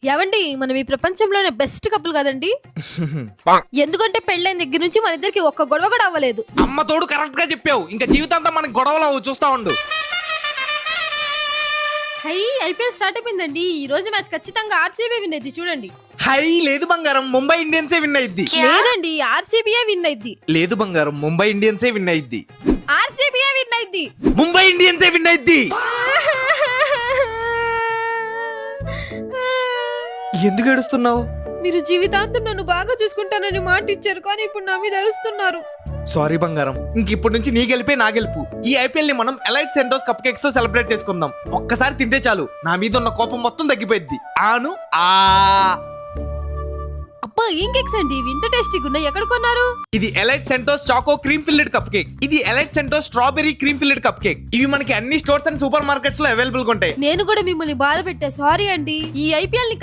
ఏవండి మనం ఈ ప్రపంచంలోనే బెస్ట్ కపుల్ కదండి. ఎందుకంటే పెళ్ళైన దగ్గర నుంచి మన ఇద్దరికి ఒక్క గొడవ కూడా అవ్వలేదు. అమ్మ తోడు కరెక్ట్ గా చెప్పావు. ఇంకా జీవితాంతం మనకి గొడవలు చూస్తా ఉండు. హై ఐపీఎల్ స్టార్ట్ అయిపోయిందండి. ఈ రోజు మ్యాచ్ ఖచ్చితంగా ఆర్సీబీ విన్ అయింది చూడండి. హై లేదు బంగారం, ముంబై ఇండియన్సే విన్ అయింది. లేదండి ఆర్సీబీయే విన్ అయింది. లేదు బంగారం, ముంబై ఇండియన్సే విన్ అయింది. ఆర్సీబీయే విన్ అయింది. ముంబై ఇండియన్సే విన్ అయింది. ఎందుకు ఏడుస్తున్నావు? మీరు జీవితాంతం నన్ను బాగా చూసుకుంటానని మాట ఇచ్చారు, కానీ ఇప్పుడు నా మీద అరుస్తున్నారు. సారీ బంగారం, ఇంక ఇప్పటి నుంచి నీ గెలిపే నా గెలుపు. ఈ ఐపీఎల్ ని మనం ఎలైట్ సెంటోస్ కప్ కేక్స్ తో సెలబ్రేట్ చేసుకుందాం. ఒక్కసారి తింటే చాలు నా మీద ఉన్న కోపం మొత్తం తగ్గిపోయింది. ఆను ఆ అబ్బా ఏం కేక్స్ అండి ఇవి ఇంత టేస్టీగా ఉన్నాయి, ఎక్కడ కొన్నారు? ఇది Elite Centos choco cream filled cup cake. ఇది Elite Centos strawberry cream filled cup cake. ఇవి మనకి అన్ని స్టోర్స్ అండ్ సూపర్ మార్కెట్స్ లో అవైలబుల్ గా ఉంటాయి. నేను కూడా మిమ్మల్ని బాధ పెట్టా, సారీ అండి. ఈ ఐపీఎల్ ని